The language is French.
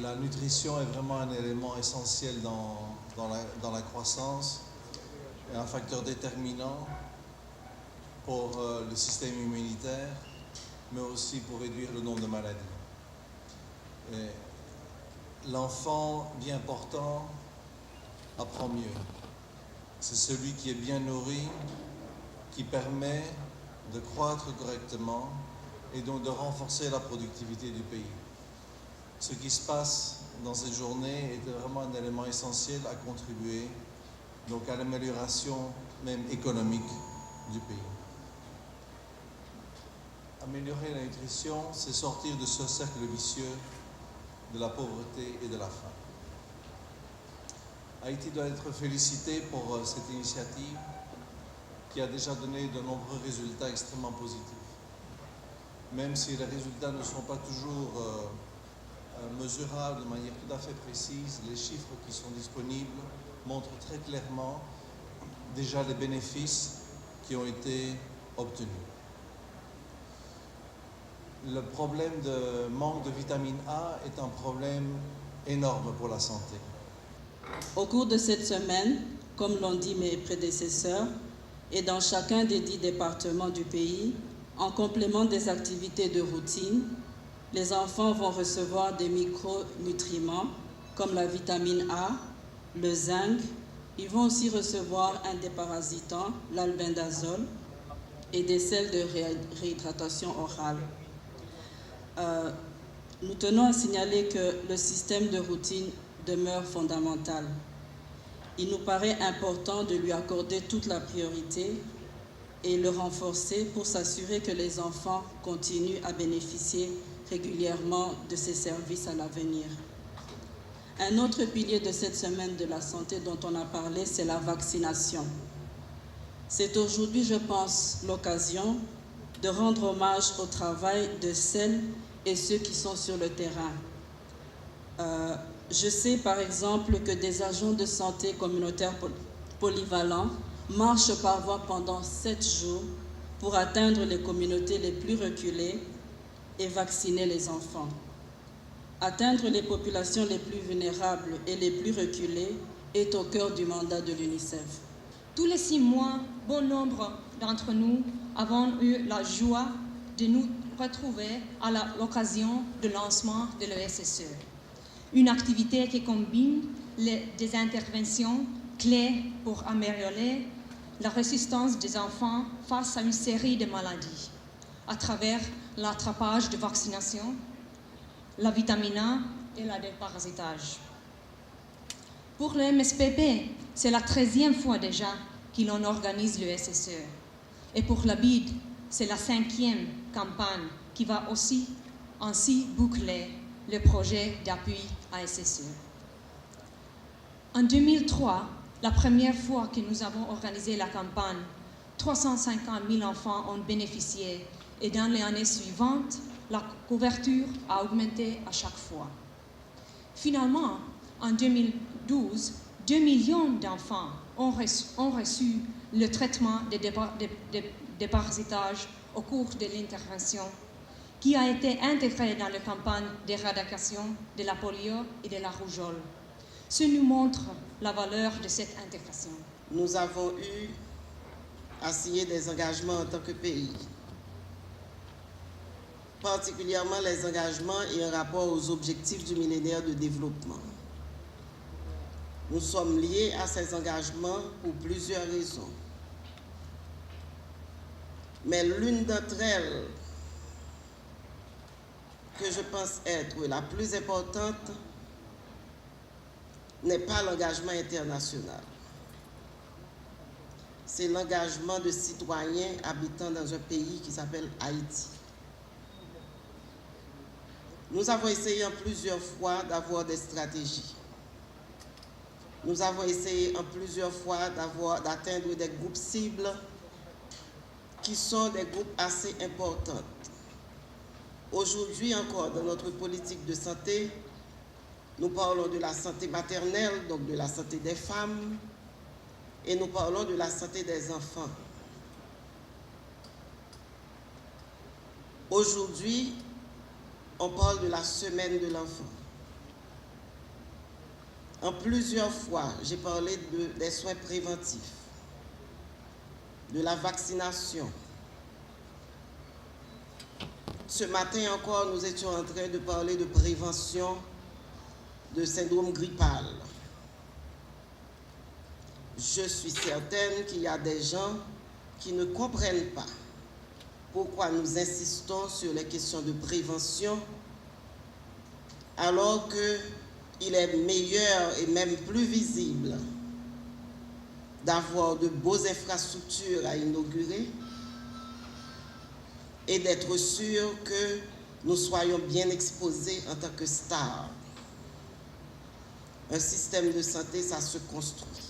La nutrition est vraiment un élément essentiel dans la croissance et un facteur déterminant pour le système immunitaire, mais aussi pour réduire le nombre de maladies. L'enfant bien portant apprend mieux. C'est celui qui est bien nourri qui permet de croître correctement et donc de renforcer la productivité du pays. Ce qui se passe dans cette journée est vraiment un élément essentiel à contribuer donc à l'amélioration même économique du pays. Améliorer la nutrition, c'est sortir de ce cercle vicieux de la pauvreté et de la faim. Haïti doit être félicité pour cette initiative qui a déjà donné de nombreux résultats extrêmement positifs. Même si les résultats ne sont pas toujours mesurables de manière tout à fait précise, les chiffres qui sont disponibles montrent très clairement déjà les bénéfices qui ont été obtenus. Le problème de manque de vitamine A est un problème énorme pour la santé. Au cours de cette semaine, comme l'ont dit mes prédécesseurs, et dans chacun des 10 départements du pays, en complément des activités de routine, les enfants vont recevoir des micronutriments comme la vitamine A, le zinc. Ils vont aussi recevoir un déparasitant, l'albendazole, et des sels de réhydratation orale. Nous tenons à signaler que le système de routine demeure fondamental. Il nous paraît important de lui accorder toute la priorité et le renforcer pour s'assurer que les enfants continuent à bénéficier régulièrement de ces services à l'avenir. Un autre pilier de cette semaine de la santé dont on a parlé, c'est la vaccination. C'est aujourd'hui, je pense, l'occasion de rendre hommage au travail de celles et ceux qui sont sur le terrain. Je sais par exemple que des agents de santé communautaires polyvalents marchent par voie pendant 7 jours pour atteindre les communautés les plus reculées et vacciner les enfants. Atteindre les populations les plus vulnérables et les plus reculées est au cœur du mandat de l'UNICEF. Tous les 6 mois, bon nombre d'entre nous avons eu la joie de nous retrouver à l'occasion du lancement de l'ESSE. Une activité qui combine des interventions clés pour améliorer la résistance des enfants face à une série de maladies, à travers l'attrapage de vaccination, la vitamine A et le déparasitage. Pour le MSPP, c'est la 13e fois déjà qu'on organise le SSE. Et pour la BID, c'est la 5e campagne qui va aussi ainsi boucler le projet d'appui à SSE. En 2003, la première fois que nous avons organisé la campagne, 350 000 enfants ont bénéficié et dans les années suivantes, la couverture a augmenté à chaque fois. Finalement, en 2012, 2 millions d'enfants ont reçu le traitement de déparasitage au cours de l'intervention qui a été intégrée dans la campagne d'éradication de la polio et de la rougeole. Ce nous montre la valeur de cette intégration. Nous avons eu à signer des engagements en tant que pays, particulièrement les engagements et en rapport aux objectifs du millénaire de développement. Nous sommes liés à ces engagements pour plusieurs raisons. Mais l'une d'entre elles, que je pense être la plus importante, n'est pas l'engagement international. C'est l'engagement de citoyens habitant dans un pays qui s'appelle Haïti. Nous avons essayé en plusieurs fois d'avoir des stratégies. Nous avons essayé en plusieurs fois d'atteindre des groupes cibles qui sont des groupes assez importants. Aujourd'hui encore, dans notre politique de santé, nous parlons de la santé maternelle, donc de la santé des femmes, et nous parlons de la santé des enfants. Aujourd'hui, on parle de la semaine de l'enfant. En plusieurs fois, j'ai parlé des soins préventifs, de la vaccination. Ce matin encore, nous étions en train de parler de prévention de syndrome grippal. Je suis certaine qu'il y a des gens qui ne comprennent pas pourquoi nous insistons sur les questions de prévention alors qu'il est meilleur et même plus visible d'avoir de beaux infrastructures à inaugurer et d'être sûr que nous soyons bien exposés en tant que stars. Un système de santé, ça se construit.